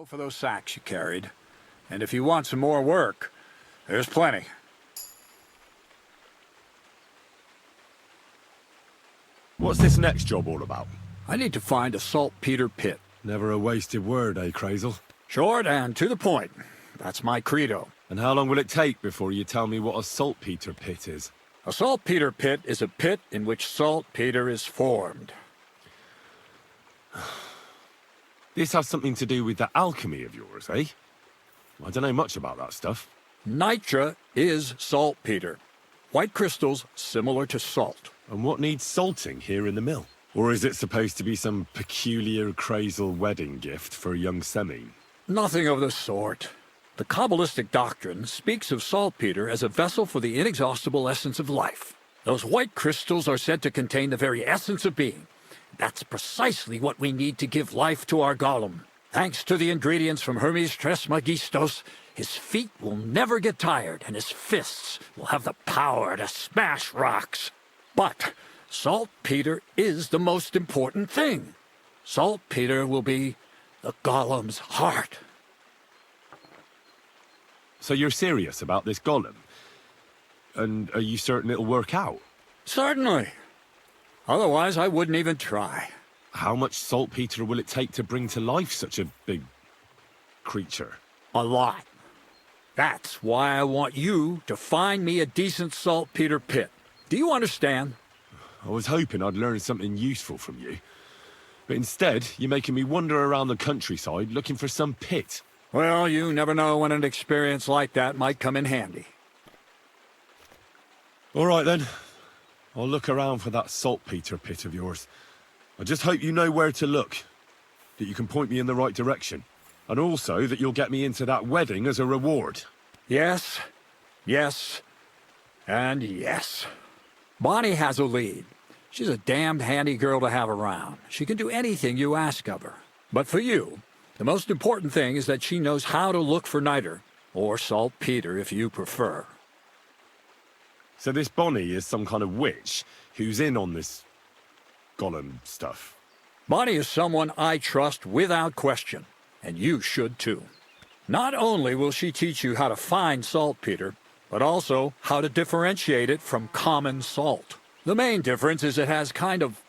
Go for those sacks you carried. And if you want some more work, there's plenty. What's this next job all about? I need to find a saltpeter pit. Never a wasted word, eh, Kraizel? Short and to the point. That's my credo. And how long will it take before you tell me what a saltpeter pit is? A saltpeter pit is a pit in which saltpeter is formed. This has something to do with that alchemy of yours, eh? I don't know much about that stuff. Nitra is saltpeter. White crystals similar to salt. And what needs salting here in the mill? Or is it supposed to be some peculiar Kraizel wedding gift for a young Semine? Nothing of the sort. The Kabbalistic doctrine speaks of saltpeter as a vessel for the inexhaustible essence of life. Those white crystals are said to contain the very essence of being. That's precisely what we need to give life to our golem. Thanks to the ingredients from Hermes Trismegistos, his feet will never get tired and his fists will have the power to smash rocks. But saltpeter is the most important thing. Saltpeter will be the golem's heart. So you're serious about this golem? And are you certain it'll work out? Certainly. Otherwise, I wouldn't even try. How much saltpeter will it take to bring to life such a big creature? A lot. That's why I want you to find me a decent saltpeter pit. Do you understand? I was hoping I'd learn something useful from you. But instead, you're making me wander around the countryside looking for some pit. Well, you never know when an experience like that might come in handy. All right, then. I'll look around for that saltpeter pit of yours. I just hope you know where to look, that you can point me in the right direction, and also that you'll get me into that wedding as a reward. Yes, yes, and yes. Bonnie has a lead. She's a damned handy girl to have around. She can do anything you ask of her. But for you, the most important thing is that she knows how to look for niter, or saltpeter if you prefer. So this Bonnie is some kind of witch who's in on this golem stuff. Bonnie is someone I trust without question, and you should too. Not only will she teach you how to find saltpeter, but also how to differentiate it from common salt. The main difference is it has kind of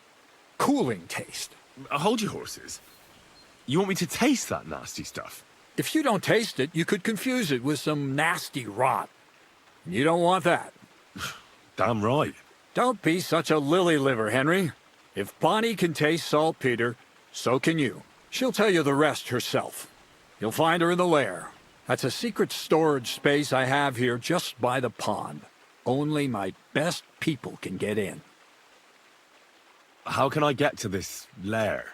cooling taste. Hold your horses. You want me to taste that nasty stuff? If you don't taste it, you could confuse it with some nasty rot. You don't want that. Damn right. Don't be such a lily-liver, Henry. If Bonnie can taste saltpeter, so can you. She'll tell you the rest herself. You'll find her in the lair. That's a secret storage space I have here just by the pond. Only my best people can get in. How can I get to this lair?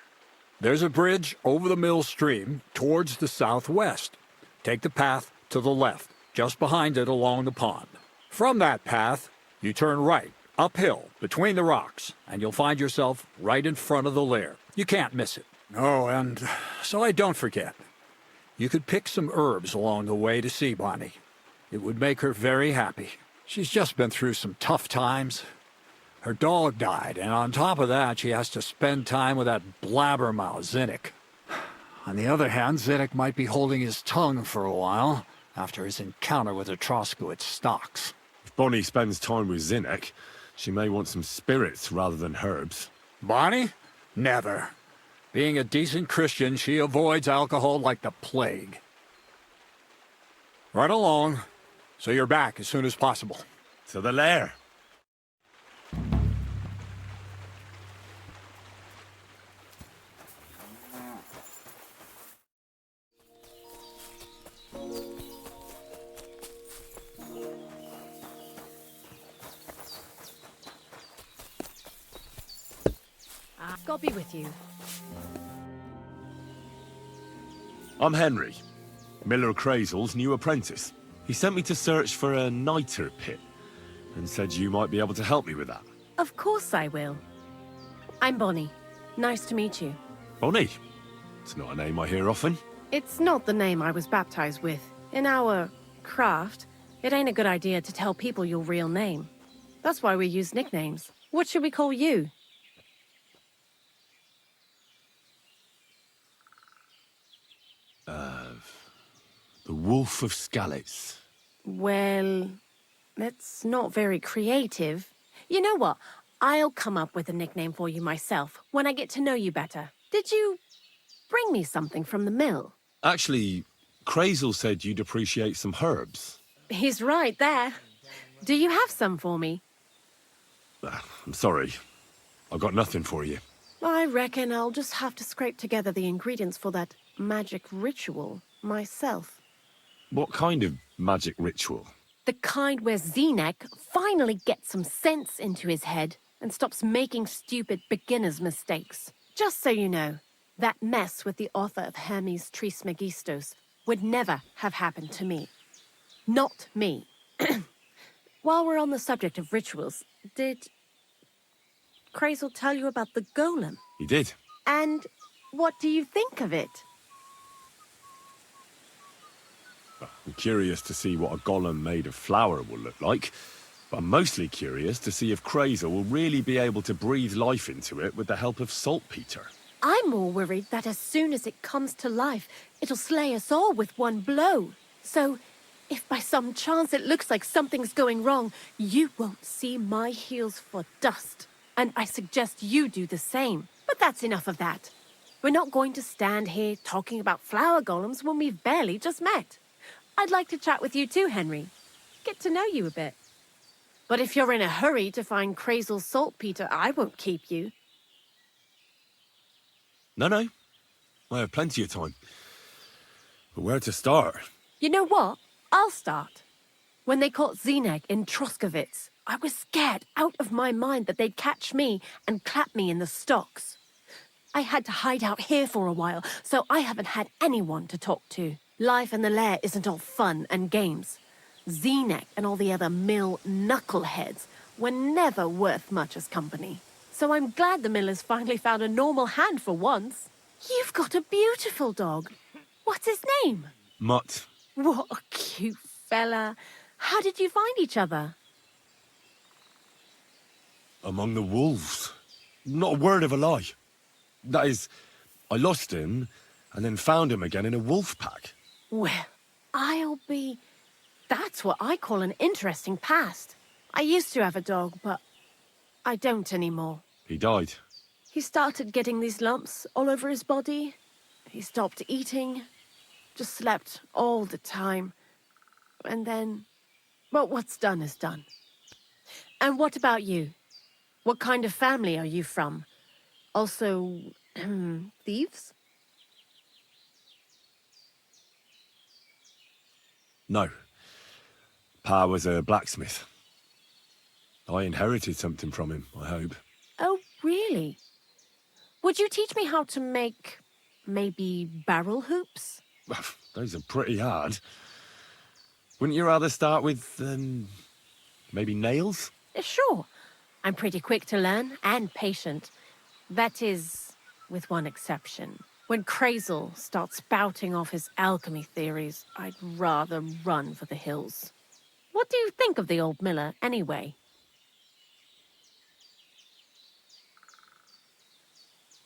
There's a bridge over the mill stream towards the southwest. Take the path to the left, just behind it along the pond. From that path, you turn right, uphill, between the rocks, and you'll find yourself right in front of the lair. You can't miss it. Oh, and so I don't forget. You could pick some herbs along the way to see Bonnie. It would make her very happy. She's just been through some tough times. Her dog died, and on top of that, she has to spend time with that blabbermouth, Zinnik. On the other hand, Zinnik might be holding his tongue for a while after his encounter with the Troskowitz stocks. If Bonnie spends time with Zinnik, she may want some spirits rather than herbs. Bonnie? Never. Being a decent Christian, she avoids alcohol like the plague. Right along, so you're back as soon as possible. To the lair. God be with you. I'm Henry, Miller Kraizel's new apprentice. He sent me to search for a niter pit, and said you might be able to help me with that. Of course I will. I'm Bonnie. Nice to meet you. Bonnie? It's not a name I hear often. It's not the name I was baptized with. In our craft, it ain't a good idea to tell people your real name. That's why we use nicknames. What should we call you? The Wolf of Skalitz. Well, that's not very creative. You know what? I'll come up with a nickname for you myself when I get to know you better. Did you bring me something from the mill? Actually, Krayzel said you'd appreciate some herbs. He's right there. Do you have some for me? I'm sorry. I've got nothing for you. I reckon I'll just have to scrape together the ingredients for that magic ritual myself. What kind of magic ritual? The kind where Zenek finally gets some sense into his head and stops making stupid beginner's mistakes. Just so you know, that mess with the author of Hermes Trismegistos would never have happened to me. Not me. While we're on the subject of rituals, did Krayzel tell you about the golem? He did. And what do you think of it? I'm curious to see what a golem made of flour will look like, but I'm mostly curious to see if Krayzel will really be able to breathe life into it with the help of saltpeter. I'm more worried that as soon as it comes to life, it'll slay us all with one blow. So, if by some chance it looks like something's going wrong, you won't see my heels for dust. And I suggest you do the same. But that's enough of that. We're not going to stand here talking about flower golems when we've barely just met. I'd like to chat with you too, Henry. Get to know you a bit. But if you're in a hurry to find Krayzel's saltpeter, I won't keep you. No. I have plenty of time. But where to start? You know what? I'll start. When they caught Zenek in Troskovitz, I was scared out of my mind that they'd catch me and clap me in the stocks. I had to hide out here for a while, so I haven't had anyone to talk to. Life in the lair isn't all fun and games. Zenek and all the other mill knuckleheads were never worth much as company. So I'm glad the miller's finally found a normal hand for once. You've got a beautiful dog. What's his name? Mutt. What a cute fella. How did you find each other? Among the wolves. Not a word of a lie. That is, I lost him and then found him again in a wolf pack. Well, I'll be... That's what I call an interesting past. I used to have a dog, but I don't anymore. He died. He started getting these lumps all over his body. He stopped eating, just slept all the time. And then, well, what's done is done. And what about you? What kind of family are you from? Also, thieves? No. Pa was a blacksmith. I inherited something from him, I hope. Oh, really? Would you teach me how to make, maybe, barrel hoops? Those are pretty hard. Wouldn't you rather start with, maybe nails? Sure. I'm pretty quick to learn and patient. That is, with one exception. When Krayzel starts spouting off his alchemy theories, I'd rather run for the hills. What do you think of the old miller, anyway?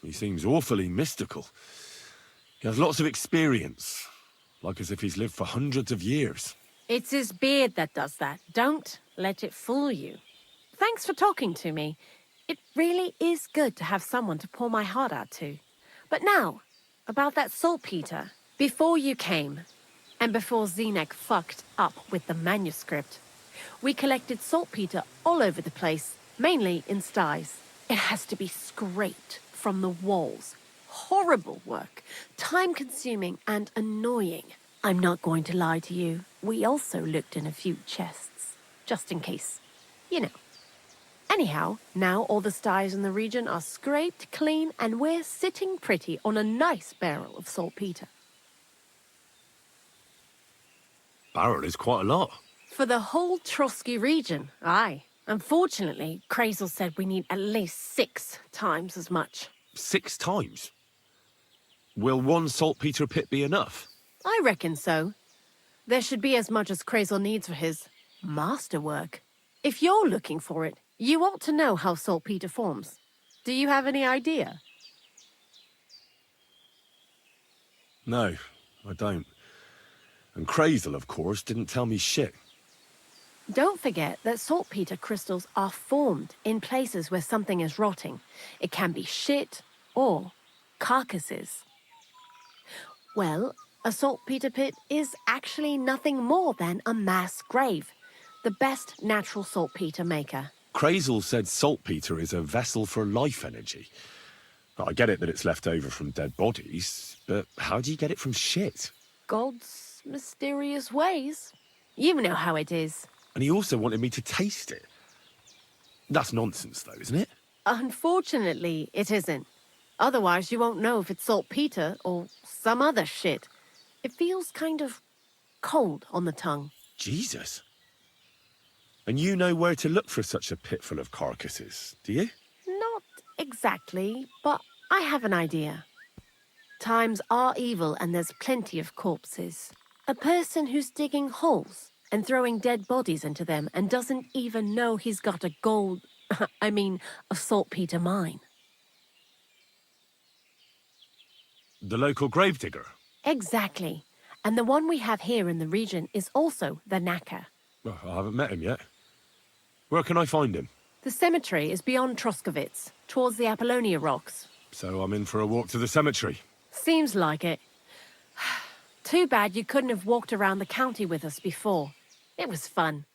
He seems awfully mystical. He has lots of experience, like as if he's lived for hundreds of years. It's his beard that does that. Don't let it fool you. Thanks for talking to me. It really is good to have someone to pour my heart out to. But now, about that saltpeter. Before you came, and before Zenek fucked up with the manuscript, we collected saltpeter all over the place, mainly in sties. It has to be scraped from the walls. Horrible work, time-consuming and annoying. I'm not going to lie to you. We also looked in a few chests, just in case. You know. Anyhow, now all the sties in the region are scraped clean and we're sitting pretty on a nice barrel of saltpeter. Barrel is quite a lot. For the whole Trotsky region, aye. Unfortunately, Krayzel said we need at least 6 times as much. 6 times? Will one saltpeter pit be enough? I reckon so. There should be as much as Krayzel needs for his masterwork. If you're looking for it, you ought to know how saltpeter forms. Do you have any idea? No, I don't. And Crazel, of course, didn't tell me shit. Don't forget that saltpeter crystals are formed in places where something is rotting. It can be shit or carcasses. Well, a saltpeter pit is actually nothing more than a mass grave, the best natural saltpeter maker. Crazel said saltpeter is a vessel for life energy. I get it that it's left over from dead bodies, but how do you get it from shit? God's mysterious ways. You know how it is. And he also wanted me to taste it. That's nonsense, though, isn't it? Unfortunately, it isn't. Otherwise, you won't know if it's saltpeter or some other shit. It feels kind of cold on the tongue. Jesus. And you know where to look for such a pit full of carcasses, do you? Not exactly, but I have an idea. Times are evil and there's plenty of corpses. A person who's digging holes and throwing dead bodies into them and doesn't even know he's got a a saltpeter mine. The local gravedigger? Exactly. And the one we have here in the region is also the knacker. Well, I haven't met him yet. Where can I find him? The cemetery is beyond Troskovitz, towards the Apollonia rocks. So I'm in for a walk to the cemetery. Seems like it. Too bad you couldn't have walked around the county with us before. It was fun,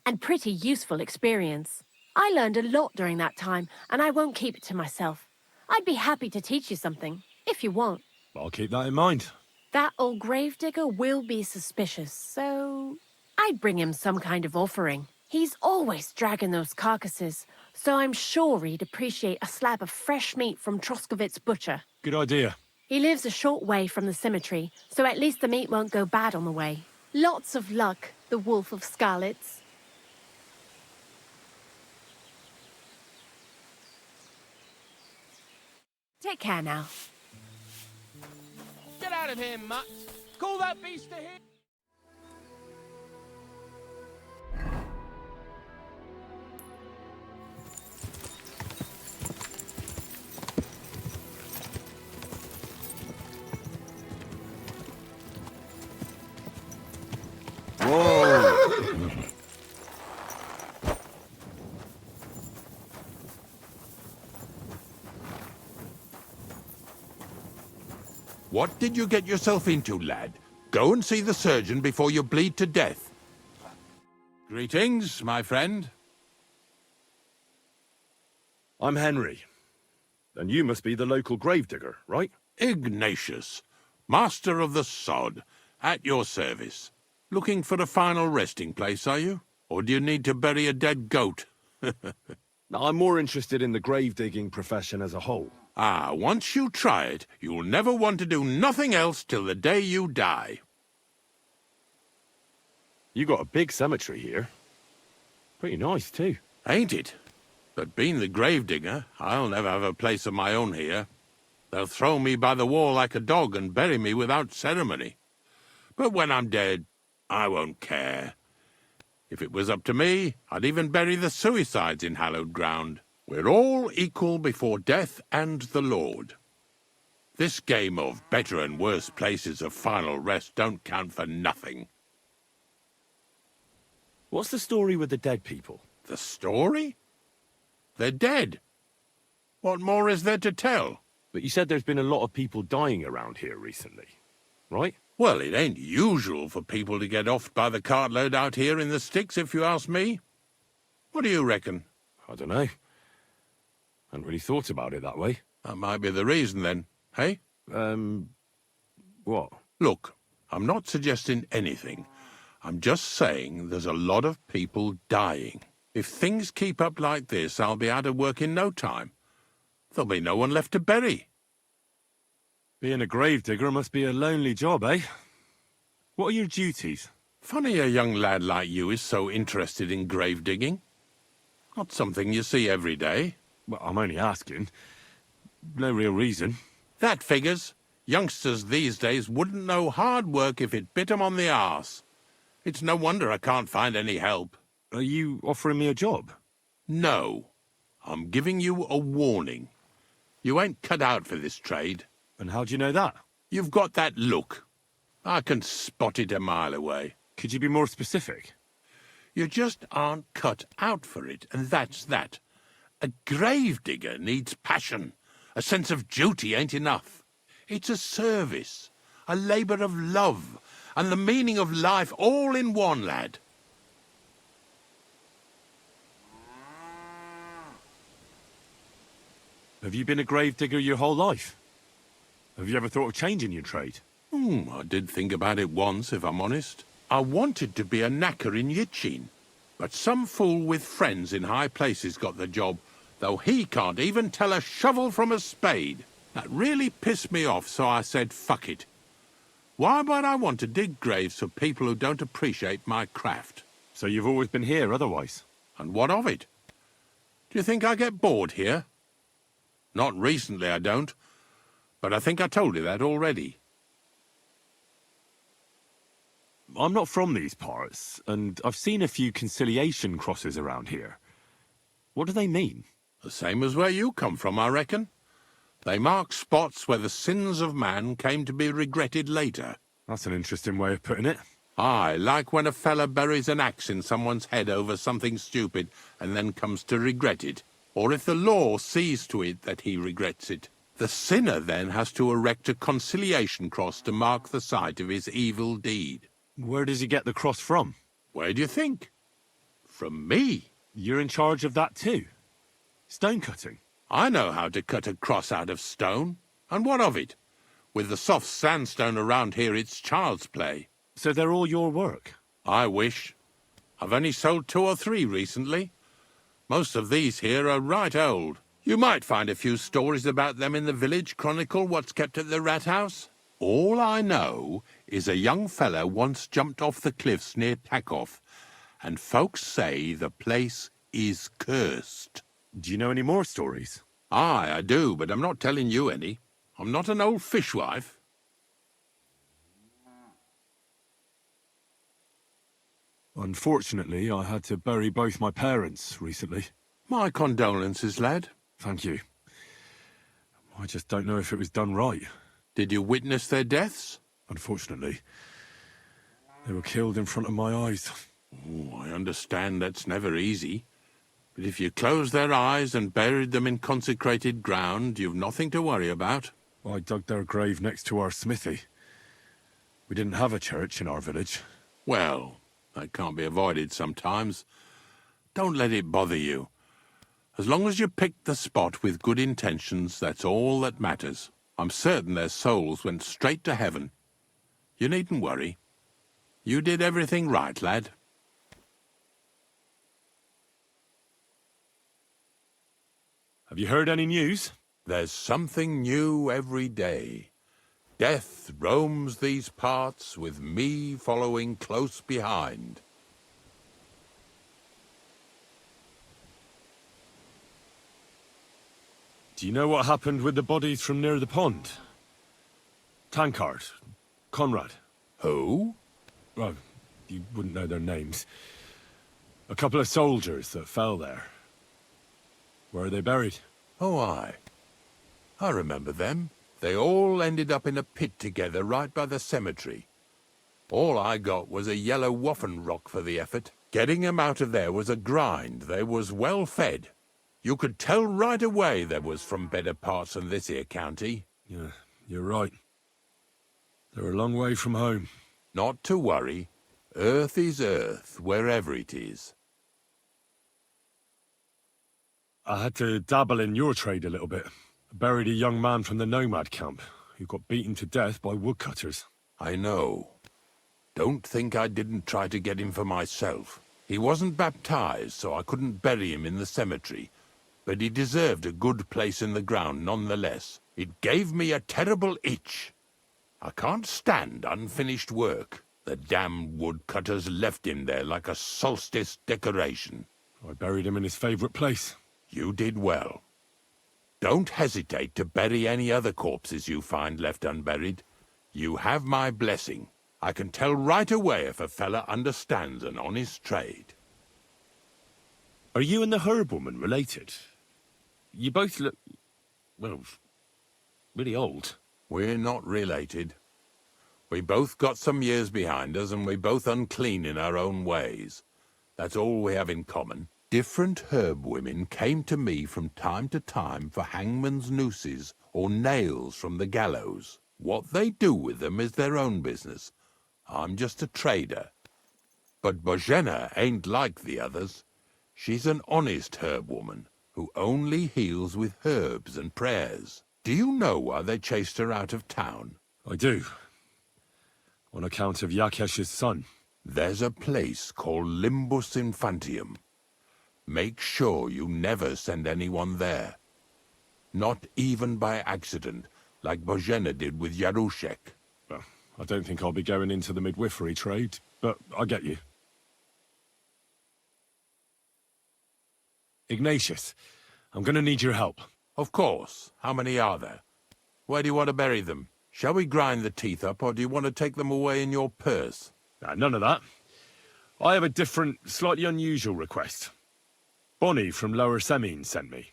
and pretty useful experience. I learned a lot during that time, and I won't keep it to myself. I'd be happy to teach you something, if you want. I'll keep that in mind. That old gravedigger will be suspicious, so I'd bring him some kind of offering. He's always dragging those carcasses, so I'm sure he'd appreciate a slab of fresh meat from Troskovitz butcher. Good idea. He lives a short way from the cemetery, so at least the meat won't go bad on the way. Lots of luck, the Wolf of Scarlets. Take care now. Get out of here, mutt! Call that beast to him! What did you get yourself into, lad? Go and see the surgeon before you bleed to death. Greetings, my friend. I'm Henry. And you must be the local gravedigger, right? Ignatius, master of the sod, at your service. Looking for a final resting place, are you? Or do you need to bury a dead goat? I'm more interested in the grave-digging profession as a whole. Ah, once you try it, you'll never want to do nothing else till the day you die. You got a big cemetery here. Pretty nice, too. Ain't it? But being the gravedigger, I'll never have a place of my own here. They'll throw me by the wall like a dog and bury me without ceremony. But when I'm dead, I won't care. If it was up to me, I'd even bury the suicides in hallowed ground. We're all equal before death and the Lord. This game of better and worse places of final rest don't count for nothing. What's the story with the dead people? The story? They're dead. What more is there to tell? But you said there's been a lot of people dying around here recently, right? Well, it ain't usual for people to get offed by the cartload out here in the sticks, if you ask me. What do you reckon? I don't know. Hadn't really thought about it that way. That might be the reason, then, hey? What? Look, I'm not suggesting anything. I'm just saying there's a lot of people dying. If things keep up like this, I'll be out of work in no time. There'll be no one left to bury. Being a gravedigger must be a lonely job, eh? What are your duties? Funny a young lad like you is so interested in grave digging. Not something you see every day. Well, I'm only asking. No real reason. That figures. Youngsters these days wouldn't know hard work if it bit 'em on the arse. It's no wonder I can't find any help. Are you offering me a job? No. I'm giving you a warning. You ain't cut out for this trade. And how do you know that? You've got that look. I can spot it a mile away. Could you be more specific? You just aren't cut out for it, and that's that. A gravedigger needs passion. A sense of duty ain't enough. It's a service, a labour of love, and the meaning of life all in one, lad. Have you been a gravedigger your whole life? Have you ever thought of changing your trade? I did think about it once, if I'm honest. I wanted to be a knacker in Yitchin, but some fool with friends in high places got the job, though he can't even tell a shovel from a spade. That really pissed me off, so I said, fuck it. Why would I want to dig graves for people who don't appreciate my craft? So you've always been here otherwise? And what of it? Do you think I get bored here? Not recently, I don't. But I think I told you that already. I'm not from these parts, and I've seen a few conciliation crosses around here. What do they mean? The same as where you come from, I reckon. They mark spots where the sins of man came to be regretted later. That's an interesting way of putting it. Aye, like when a fella buries an axe in someone's head over something stupid and then comes to regret it. Or if the law sees to it that he regrets it. The sinner then has to erect a conciliation cross to mark the site of his evil deed. Where does he get the cross from? Where do you think? From me. You're in charge of that too? Stone cutting? I know how to cut a cross out of stone. And what of it? With the soft sandstone around here, it's child's play. So they're all your work? I wish. I've only sold 2 or 3 recently. Most of these here are right old. You might find a few stories about them in the village chronicle what's kept at the rat house. All I know is a young fella once jumped off the cliffs near Takoff, and folks say the place is cursed. Do you know any more stories? Aye, I do, but I'm not telling you any. I'm not an old fishwife. Unfortunately, I had to bury both my parents recently. My condolences, lad. Thank you. I just don't know if it was done right. Did you witness their deaths? Unfortunately, they were killed in front of my eyes. Oh, I understand that's never easy. But if you closed their eyes and buried them in consecrated ground, you've nothing to worry about. I dug their grave next to our smithy. We didn't have a church in our village. Well, that can't be avoided sometimes. Don't let it bother you. As long as you picked the spot with good intentions, that's all that matters. I'm certain their souls went straight to heaven. You needn't worry. You did everything right, lad. Have you heard any news? There's something new every day. Death roams these parts, with me following close behind. Do you know what happened with the bodies from near the pond? Tankard, Conrad. Who? Well, you wouldn't know their names. A couple of soldiers that fell there. Where are they buried? Oh, aye. I remember them. They all ended up in a pit together right by the cemetery. All I got was a yellow waffen rock for the effort. Getting them out of there was a grind. They was well fed. You could tell right away they was from better parts than this here county. Yeah, you're right. They're a long way from home. Not to worry. Earth is earth, wherever it is. I had to dabble in your trade a little bit. I buried a young man from the nomad camp who got beaten to death by woodcutters. I know. Don't think I didn't try to get him for myself. He wasn't baptized, so I couldn't bury him in the cemetery. But he deserved a good place in the ground nonetheless. It gave me a terrible itch. I can't stand unfinished work. The damned woodcutters left him there like a solstice decoration. I buried him in his favourite place. You did well. Don't hesitate to bury any other corpses you find left unburied. You have my blessing. I can tell right away if a fella understands an honest trade. Are you and the herb woman related? You both look, well, really old. We're not related. We both got some years behind us, and we're both unclean in our own ways. That's all we have in common. Different herb women came to me from time to time for hangman's nooses or nails from the gallows. What they do with them is their own business. I'm just a trader. But Bozhena ain't like the others. She's an honest herb woman who only heals with herbs and prayers. Do you know why they chased her out of town? I do. On account of Yakesh's son. There's a place called Limbus Infantium. Make sure you never send anyone there. Not even by accident, like Bozhena did with Yarushek. Well, I don't think I'll be going into the midwifery trade, but I get you. Ignatius, I'm gonna need your help. Of course. How many are there? Where do you want to bury them? Shall we grind the teeth up, or do you want to take them away in your purse? None of that. I have a different, slightly unusual request. Bonnie from Lower Semine sent me.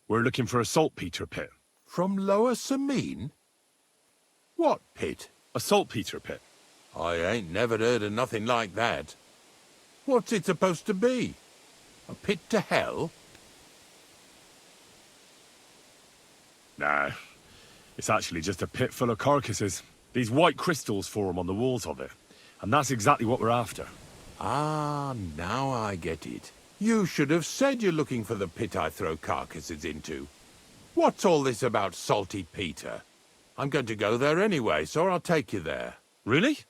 We're looking for a saltpeter pit. From Lower Semine? What pit? A saltpeter pit. I ain't never heard of nothing like that. What's it supposed to be? A pit to hell? Nah, it's actually just a pit full of carcasses. These white crystals form on the walls of it. And that's exactly what we're after. Ah, now I get it. You should have said you're looking for the pit I throw carcasses into. What's all this about Salty Peter? I'm going to go there anyway, so I'll take you there. Really?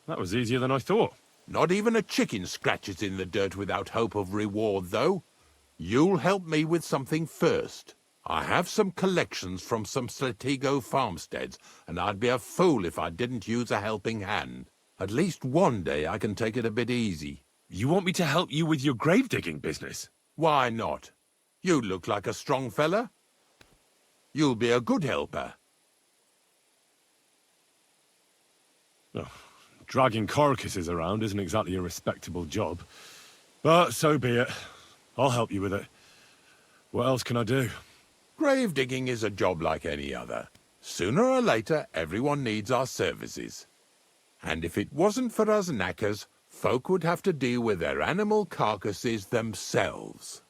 That was easier than I thought. Not even a chicken scratches in the dirt without hope of reward, though. You'll help me with something first. I have some collections from some Sletigo farmsteads, and I'd be a fool if I didn't use a helping hand. At least one day I can take it a bit easy. You want me to help you with your grave-digging business? Why not? You look like a strong fella. You'll be a good helper. Oh, dragging carcasses around isn't exactly a respectable job. But so be it. I'll help you with it. What else can I do? Grave digging is a job like any other. Sooner or later, everyone needs our services. And if it wasn't for us knackers, folk would have to deal with their animal carcasses themselves.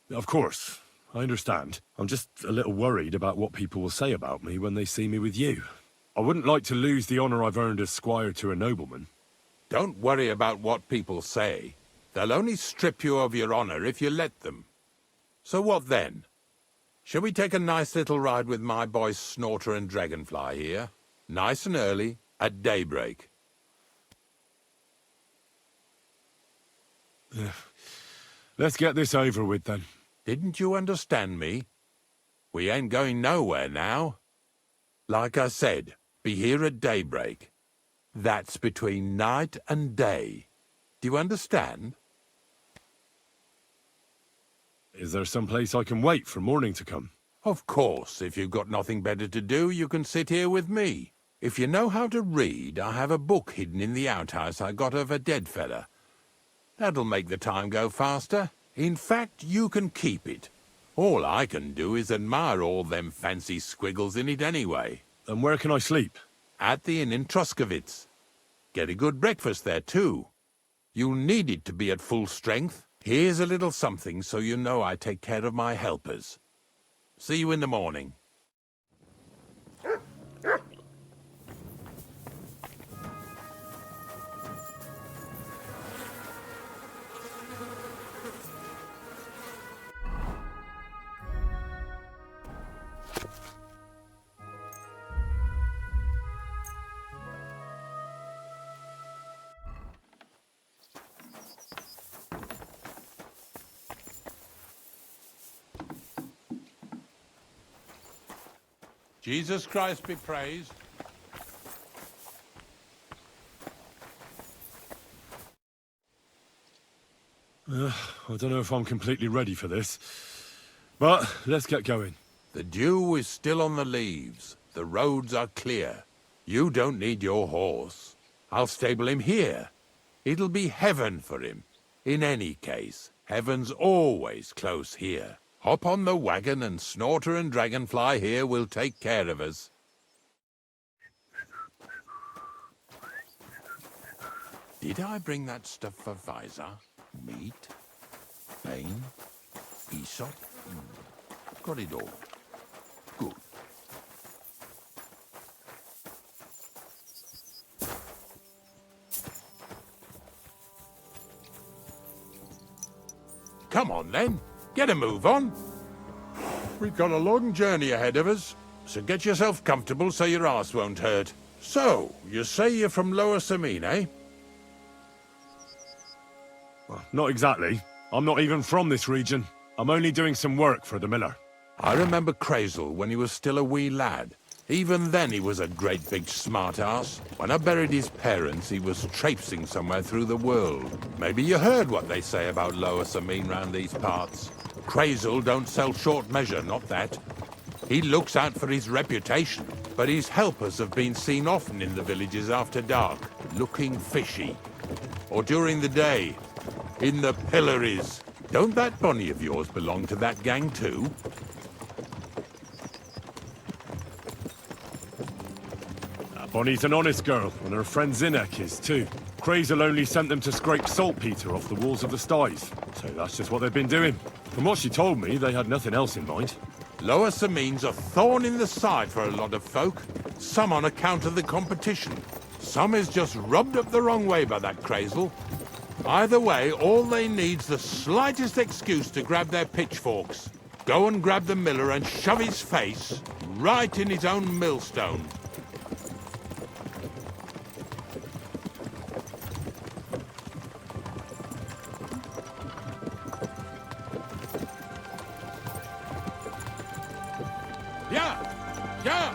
Of course, I understand. I'm just a little worried about what people will say about me when they see me with you. I wouldn't like to lose the honor I've earned as squire to a nobleman. Don't worry about what people say. They'll only strip you of your honor if you let them. So what then? Shall we take a nice little ride with my boys Snorter and Dragonfly here? Nice and early, at daybreak. Let's get this over with then. Didn't you understand me? We ain't going nowhere now. Like I said, be here at daybreak. That's between night and day. Do you understand? Is there some place I can wait for morning to come? Of course, if you've got nothing better to do, you can sit here with me. If you know how to read, I have a book hidden in the outhouse I got of a dead fella. That'll make the time go faster. In fact, you can keep it. All I can do is admire all them fancy squiggles in it anyway. And where can I sleep? At the inn in Truskowitz. Get a good breakfast there, too. You'll need it to be at full strength. Here's a little something so you know I take care of my helpers. See you in the morning. Jesus Christ be praised. I don't know if I'm completely ready for this. But let's get going. The dew is still on the leaves. The roads are clear. You don't need your horse. I'll stable him here. It'll be heaven for him. In any case, heaven's always close here. Hop on the wagon and Snorter and Dragonfly here will take care of us. Did I bring that stuff for Visor? Meat? Bane? Aesop? Got it all. Good. Come on then, get a move on. We've got a long journey ahead of us, so get yourself comfortable so your arse won't hurt. So, you say you're from Lower Samine, eh? Well, not exactly. I'm not even from this region. I'm only doing some work for the miller. I remember Krayzel when he was still a wee lad. Even then he was a great big smart-ass. When I buried his parents, he was traipsing somewhere through the world. Maybe you heard what they say about Lower Samine round these parts. Krayzel don't sell short measure, not that. He looks out for his reputation, but his helpers have been seen often in the villages after dark, looking fishy. Or during the day, in the pillories. Don't that Bonnie of yours belong to that gang too? Bonnie's an honest girl, and her friend Zinnek is too. Krayzel only sent them to scrape saltpeter off the walls of the sties, so that's just what they've been doing. From what she told me, they had nothing else in mind. Lower Samine's a thorn in the side for a lot of folk. Some on account of the competition. Some is just rubbed up the wrong way by that Krayzel. Either way, all they need's the slightest excuse to grab their pitchforks. Go and grab the miller and shove his face right in his own millstone. Yeah! Yeah!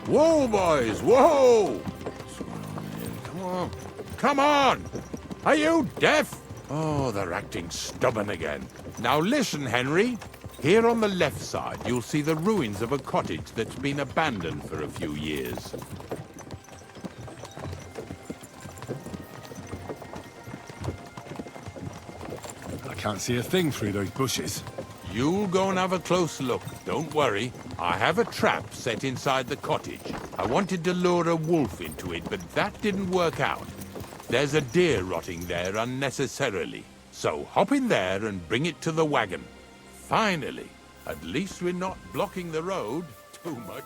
Whoa, boys, whoa! Come on, come on! Are you deaf? Oh, they're acting stubborn again. Now listen, Henry. Here on the left side, you'll see the ruins of a cottage that's been abandoned for a few years. I can't see a thing through those bushes. You'll go and have a close look. Don't worry. I have a trap set inside the cottage. I wanted to lure a wolf into it, but that didn't work out. There's a deer rotting there unnecessarily. So hop in there and bring it to the wagon. Finally. At least we're not blocking the road too much.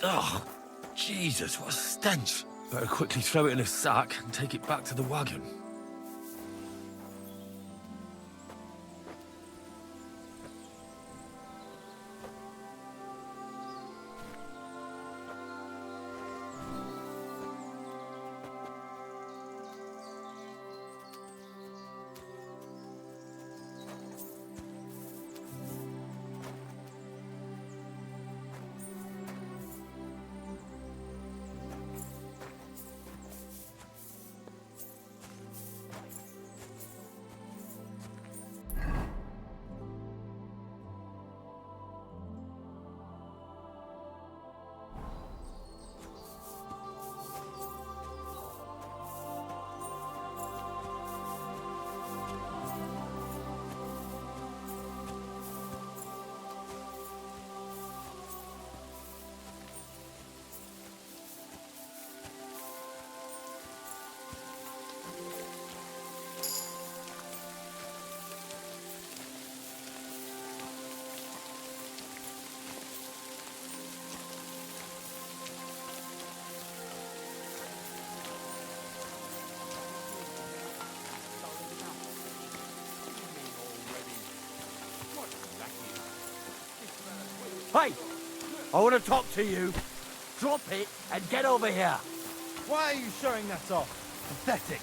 Oh, Jesus, what a stench. Better quickly throw it in a sack and take it back to the wagon. Hey! I want to talk to you. Drop it and get over here. Why are you showing that off? Pathetic.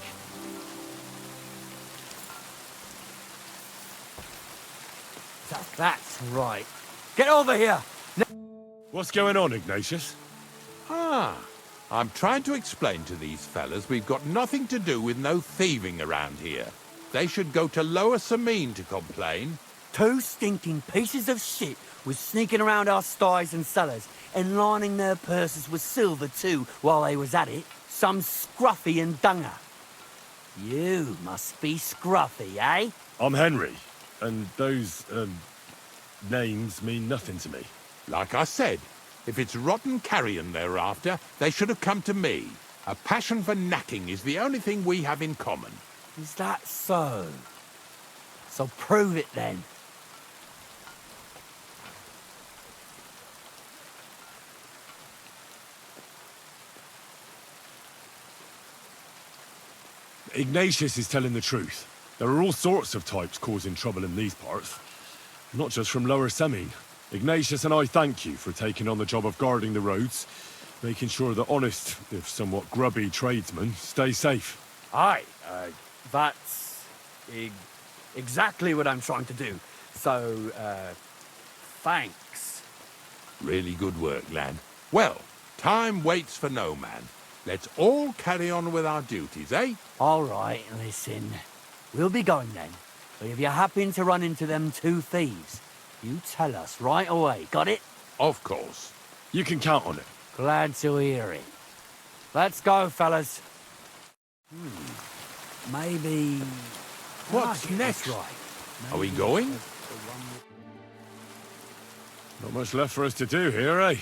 That's right. Get over here! What's going on, Ignatius? Ah, I'm trying to explain to these fellas we've got nothing to do with no thieving around here. They should go to Lower Samine to complain. 2 stinking pieces of shit was sneaking around our sties and cellars and lining their purses with silver too while they was at it. Some scruffy and dunger. You must be scruffy, eh? I'm Henry, and those, names mean nothing to me. Like I said, if it's rotten carrion they're after, they should have come to me. A passion for knacking is the only thing we have in common. Is that so? So prove it then. Ignatius is telling the truth. There are all sorts of types causing trouble in these parts. Not just from Lower Samine. Ignatius and I thank you for taking on the job of guarding the roads, making sure that honest, if somewhat grubby tradesmen stay safe. Aye, that's exactly what I'm trying to do. So, thanks. Really good work, lad. Well, time waits for no man. Let's all carry on with our duties, eh? All right, listen. We'll be going then. But if you happen to run into them 2 thieves, you tell us right away, got it? Of course. You can count on it. Glad to hear it. Let's go, fellas. Maybe... What's next? That's right. Are we going? Not much left for us to do here, eh?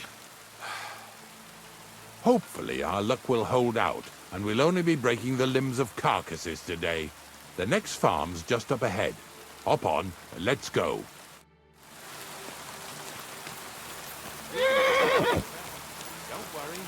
Hopefully our luck will hold out, and we'll only be breaking the limbs of carcasses today. The next farm's just up ahead. Hop on, and let's go. Don't worry.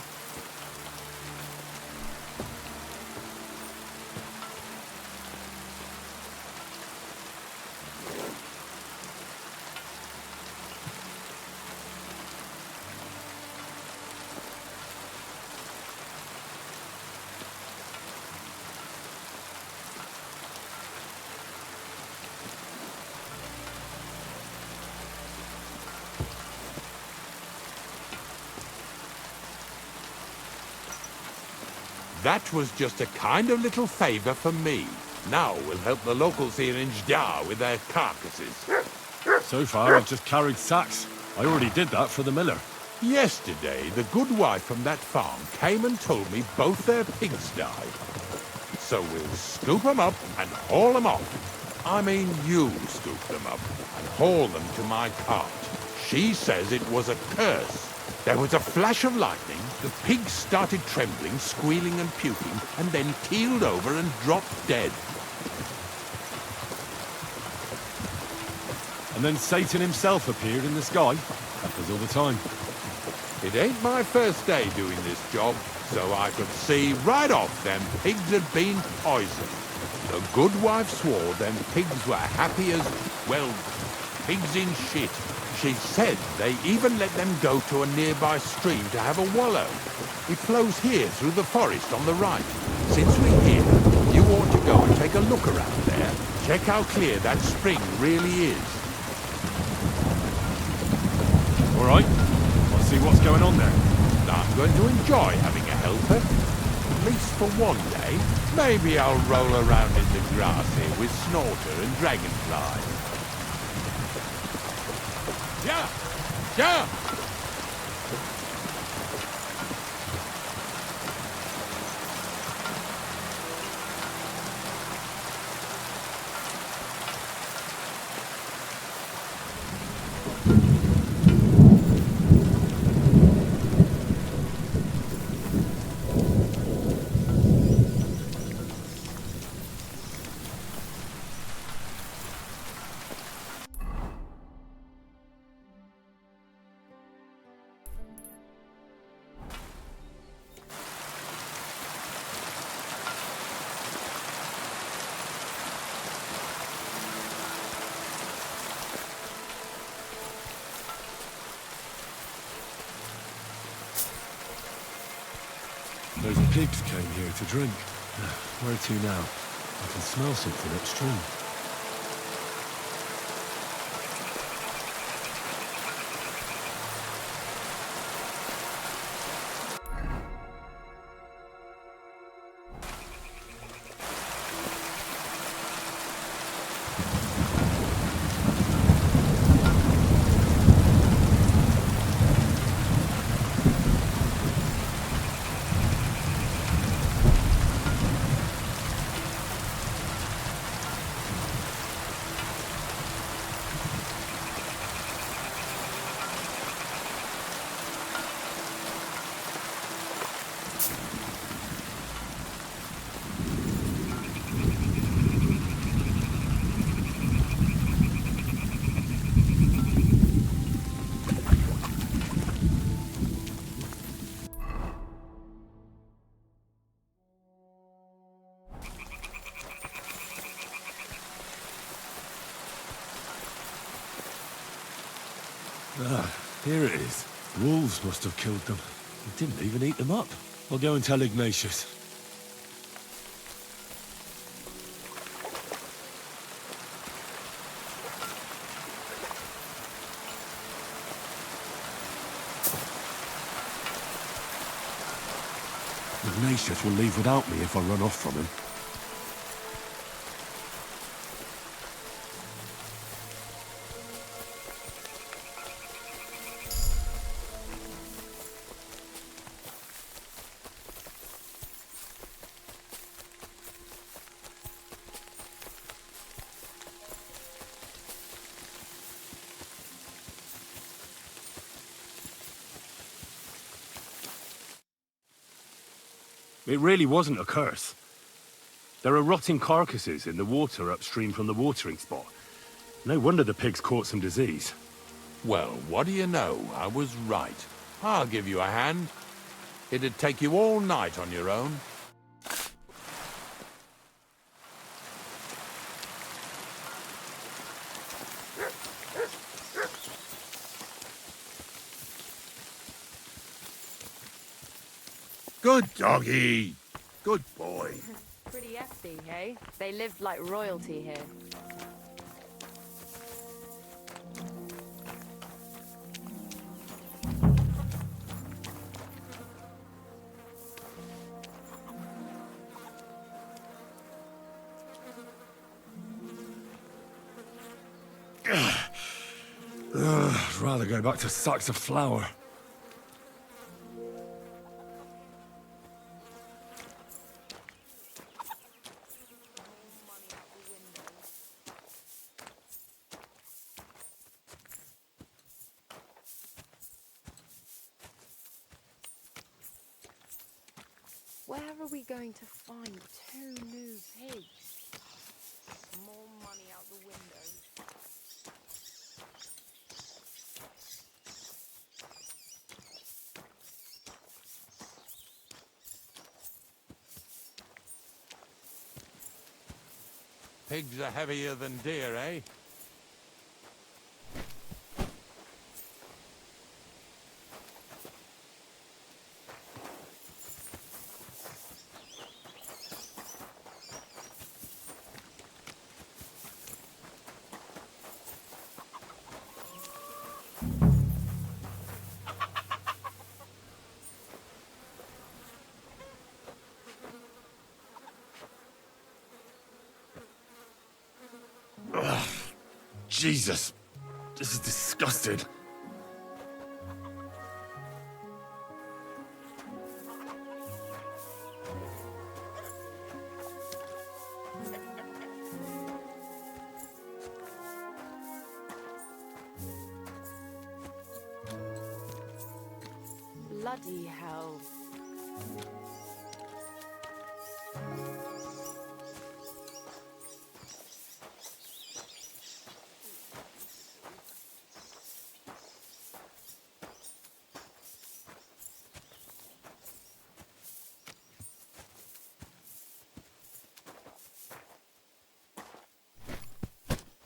That was just a kind of little favor for me. Now we'll help the locals here in Jdar with their carcasses. So far, I've just carried sacks. I already did that for the miller. Yesterday, the good wife from that farm came and told me both their pigs died. So we'll scoop them up and haul them off. I mean, you scoop them up and haul them to my cart. She says it was a curse. There was a flash of lightning, the pigs started trembling, squealing and puking, and then keeled over and dropped dead. And then Satan himself appeared in the sky. Happens all the time. It ain't my first day doing this job, so I could see right off them pigs had been poisoned. The good wife swore them pigs were happy as, well, pigs in shit. She said they even let them go to a nearby stream to have a wallow. It flows here through the forest on the right. Since we're here, you ought to go and take a look around there. Check how clear that spring really is. All right. I'll see what's going on there. I'm going to enjoy having a helper. At least for one day. Maybe I'll roll around in the grass here with Snorter and Dragonfly. Yeah! Yeah! Those pigs came here to drink. Where to now? I can smell something upstream. Ah, here it is. Wolves must have killed them. They didn't even eat them up. I'll go and tell Ignatius. Ignatius will leave without me if I run off from him. It really wasn't a curse. There are rotting carcasses in the water upstream from the watering spot. No wonder the pigs caught some disease. Well, what do you know? I was right. I'll give you a hand. It'd take you all night on your own. Good doggy. Good boy. Pretty hefty, eh? They lived like royalty here. I'd rather go back to sacks of flour. Where are we going to find 2 new pigs? More money out the window. Pigs are heavier than deer, eh? Jesus, this is disgusting. Bloody hell.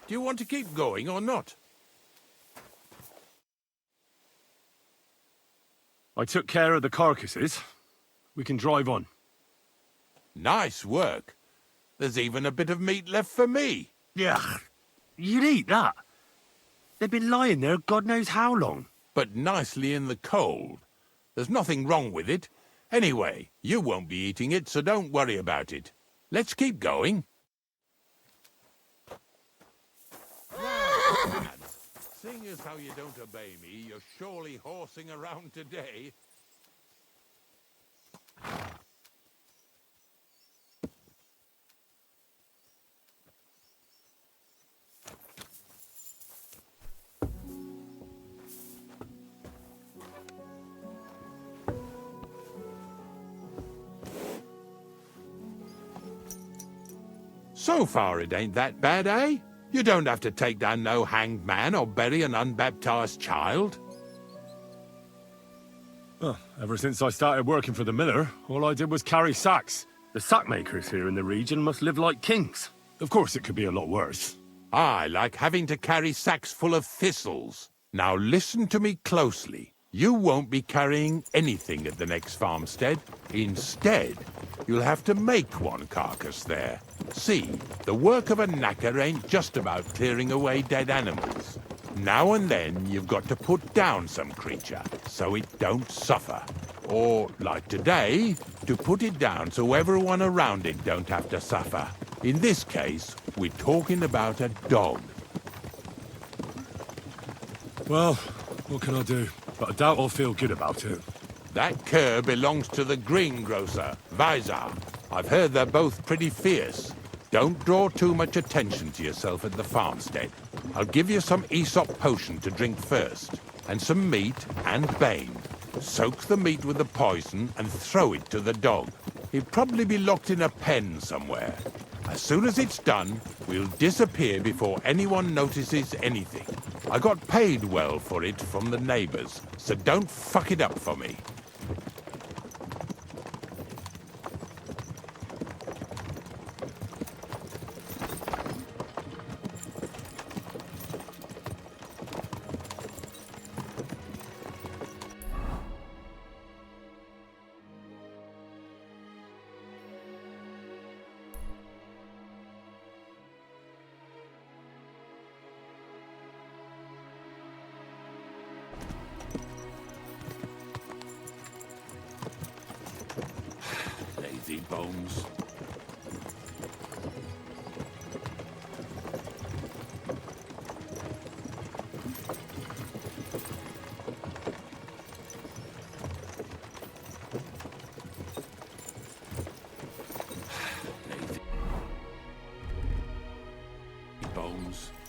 Do you want to keep going or not? I took care of the carcasses. We can drive on. Nice work. There's even a bit of meat left for me. Yeah, you'd eat that. They've been lying there God knows how long. But nicely in the cold. There's nothing wrong with it. Anyway, you won't be eating it, so don't worry about it. Let's keep going. Now, lad, seeing as how you don't obey me, you're surely horsing around today. So far it ain't that bad, eh? You don't have to take down no hanged man or bury an unbaptized child. Well, ever since I started working for the miller, all I did was carry sacks. The sack makers here in the region must live like kings. Of course, it could be a lot worse. I like having to carry sacks full of thistles. Now listen to me closely. You won't be carrying anything at the next farmstead. Instead, you'll have to make one carcass there. See, the work of a knacker ain't just about clearing away dead animals. Now and then, you've got to put down some creature, so it don't suffer. Or, like today, to put it down so everyone around it don't have to suffer. In this case, we're talking about a dog. Well, what can I do? But I doubt I'll feel good about it. That cur belongs to the greengrocer, Visar. I've heard they're both pretty fierce. Don't draw too much attention to yourself at the farmstead. I'll give you some Aesop potion to drink first, and some meat and bane. Soak the meat with the poison and throw it to the dog. He'll probably be locked in a pen somewhere. As soon as it's done, we'll disappear before anyone notices anything. I got paid well for it from the neighbors, so don't fuck it up for me. Lazy bones. Lazy bones.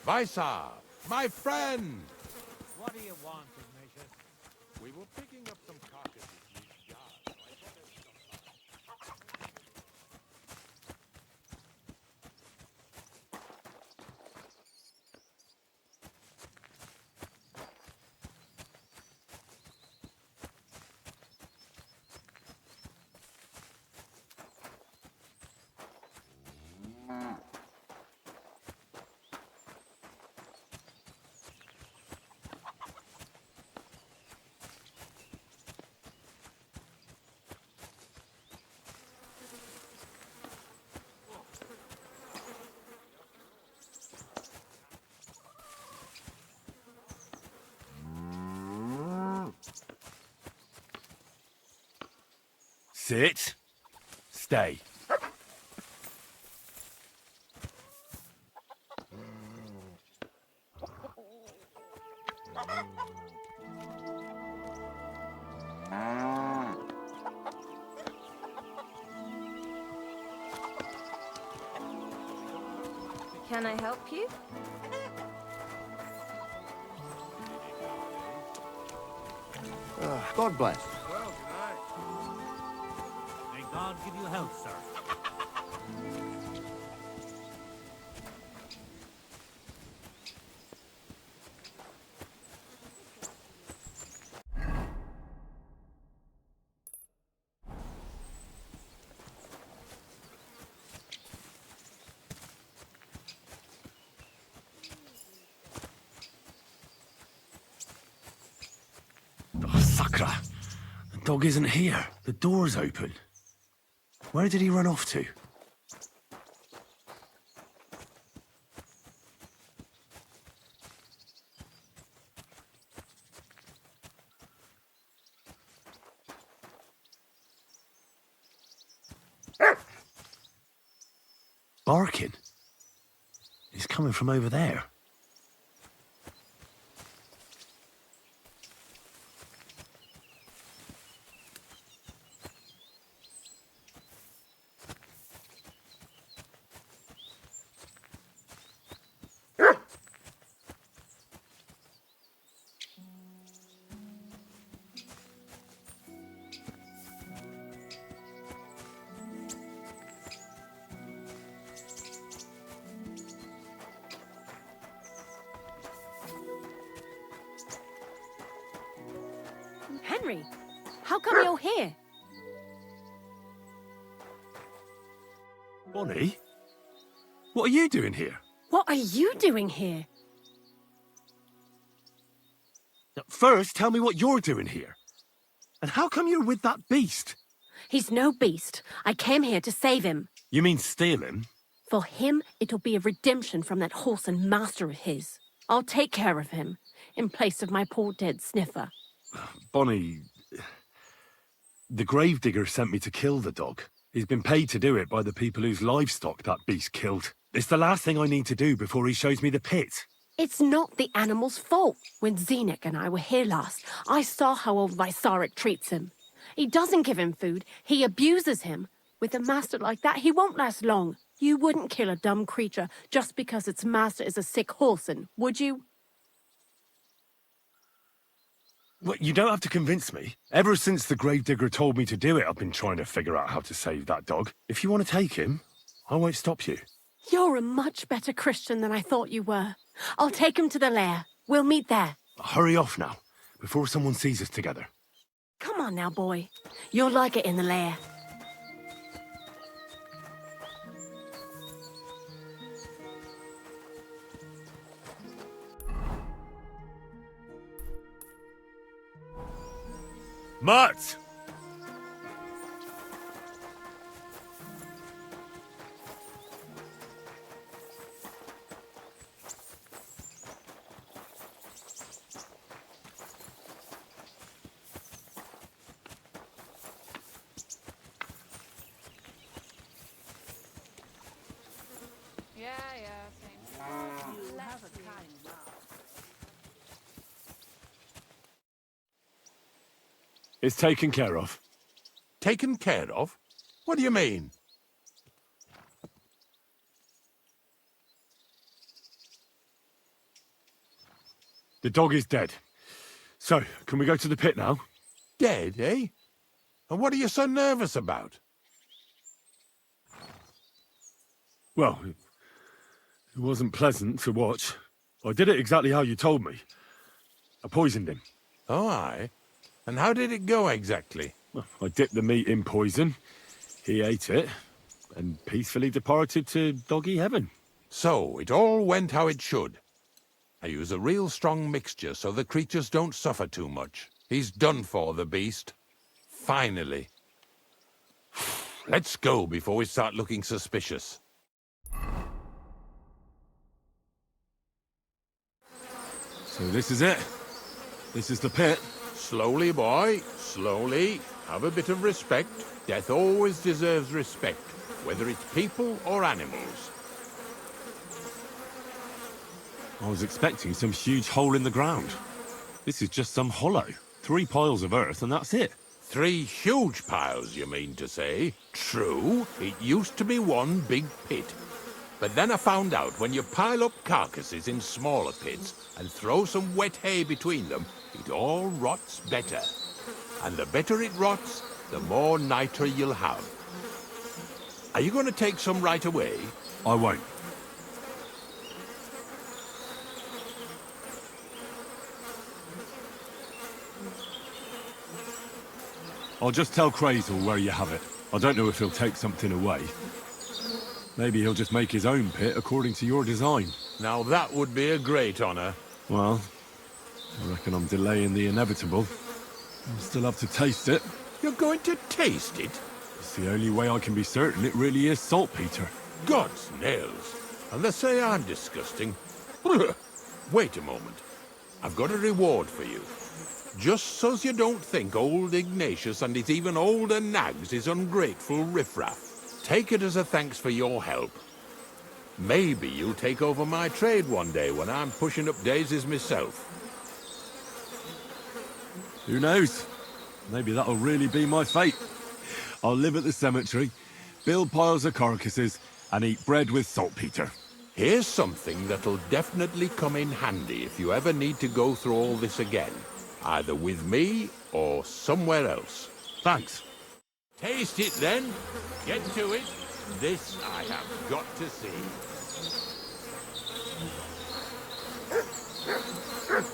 Visar, my friend! What do you want, Ignatius? We were picking up some carcasses in this yard. So I thought I'd stop by. Sit. Stay. Can I help you? God bless. May God give you health, sir. Oh, Sakra. The dog isn't here. The door's open. Where did he run off to? Barking? He's coming from over there. Henry, how come you're here? Bonnie? What are you doing here? What are you doing here? First, tell me what you're doing here. And how come you're with that beast? He's no beast. I came here to save him. You mean steal him? For him, it'll be a redemption from that horse and master of his. I'll take care of him, in place of my poor dead sniffer. Bonnie, the gravedigger sent me to kill the dog. He's been paid to do it by the people whose livestock that beast killed. It's the last thing I need to do before he shows me the pit. It's not the animal's fault. When Zenek and I were here last, I saw how old Vysarik treats him. He doesn't give him food, he abuses him. With a master like that, he won't last long. You wouldn't kill a dumb creature just because its master is a sick horseman, would you? Well, you don't have to convince me. Ever since the gravedigger told me to do it, I've been trying to figure out how to save that dog. If you want to take him, I won't stop you. You're a much better Christian than I thought you were. I'll take him to the lair. We'll meet there. Hurry off now, before someone sees us together. Come on now, boy. You'll like it in the lair. Mutt! Yeah, same. It's taken care of. Taken care of? What do you mean? The dog is dead. So, can we go to the pit now? Dead, eh? And what are you so nervous about? Well, it wasn't pleasant to watch. I did it exactly how you told me. I poisoned him. Oh, aye. And how did it go exactly? Well, I dipped the meat in poison. He ate it, and peacefully departed to doggy heaven. So, it all went how it should. I use a real strong mixture so the creatures don't suffer too much. He's done for, the beast. Finally. Let's go before we start looking suspicious. So this is it. This is the pit. Slowly, boy. Slowly. Have a bit of respect. Death always deserves respect, whether it's people or animals. I was expecting some huge hole in the ground. This is just some hollow. 3 piles of earth and that's it. 3 huge piles, you mean to say? True, it used to be one big pit. But then I found out when you pile up carcasses in smaller pits and throw some wet hay between them, it all rots better. And the better it rots, the more nitre you'll have. Are you going to take some right away? I won't. I'll just tell Crazel where you have it. I don't know if he'll take something away. Maybe he'll just make his own pit according to your design. Now that would be a great honor. Well, I reckon I'm delaying the inevitable. I'll still have to taste it. You're going to taste it? It's the only way I can be certain it really is saltpeter. God's nails. And they say I'm disgusting. Wait a moment. I've got a reward for you. Just so's you don't think old Ignatius and his even older nags is ungrateful riffraff. Take it as a thanks for your help. Maybe you'll take over my trade one day when I'm pushing up daisies myself. Who knows? Maybe that'll really be my fate. I'll live at the cemetery, build piles of carcasses, and eat bread with saltpeter. Here's something that'll definitely come in handy if you ever need to go through all this again. Either with me or somewhere else. Thanks. Taste it then. Get to it. This I have got to see.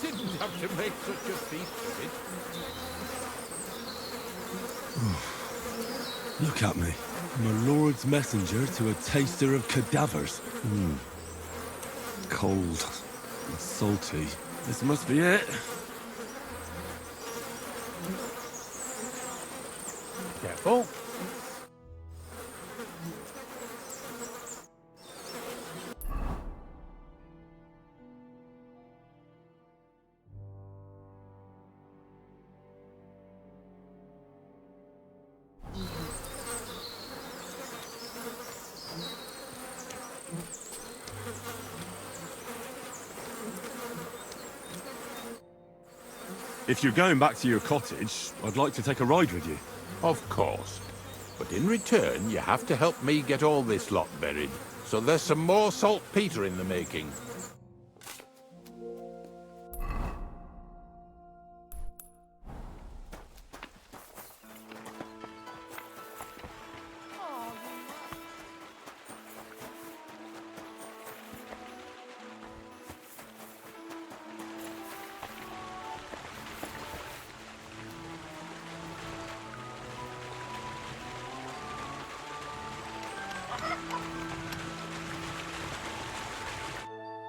Didn't have to make such a feast of it. Look at me. I'm a lord's messenger to a taster of cadavers. Cold and salty. This must be it. Careful. If you're going back to your cottage, I'd like to take a ride with you. Of course. But in return, you have to help me get all this lot buried. So there's some more saltpeter in the making.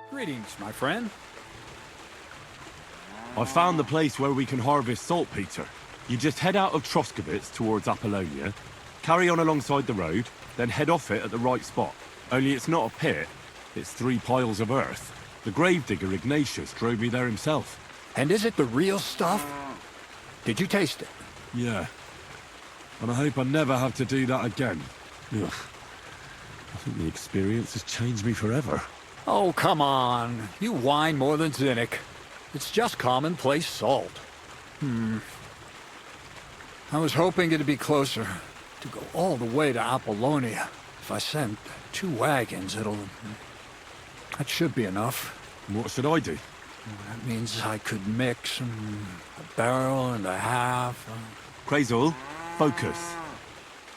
Greetings, my friend. I found the place where we can harvest saltpeter. You just head out of Troskowitz towards Apollonia, carry on alongside the road, then head off it at the right spot. Only it's not a pit, it's 3 piles of earth. The gravedigger Ignatius drove me there himself. And is it the real stuff? Did you taste it? Yeah. And I hope I never have to do that again. Ugh. I think the experience has changed me forever. Oh, come on. You whine more than Zinnik. It's just commonplace salt. I was hoping it'd be closer. To go all the way to Apollonia. If I send 2 wagons, that should be enough. What should I do? That means I could mix a barrel and a half. Crazel, focus.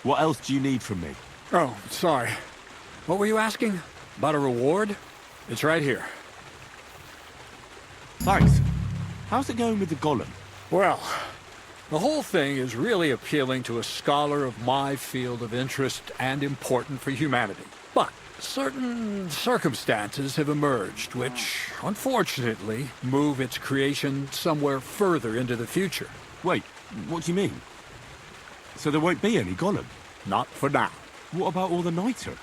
What else do you need from me? Oh, sorry. What were you asking? About a reward? It's right here. Thanks. How's it going with the golem? Well, the whole thing is really appealing to a scholar of my field of interest and important for humanity. But certain circumstances have emerged which, unfortunately, move its creation somewhere further into the future. Wait, what do you mean? So there won't be any golem? Not for now. What about all the niter?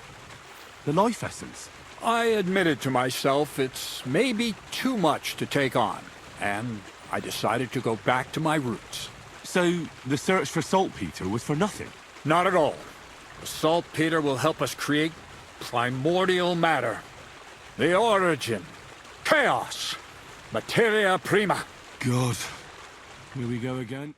The life essence? I admitted to myself it's maybe too much to take on, and I decided to go back to my roots. So, the search for saltpeter was for nothing? Not at all. The saltpeter will help us create primordial matter. The origin. Chaos. Materia prima. God. Here we go again.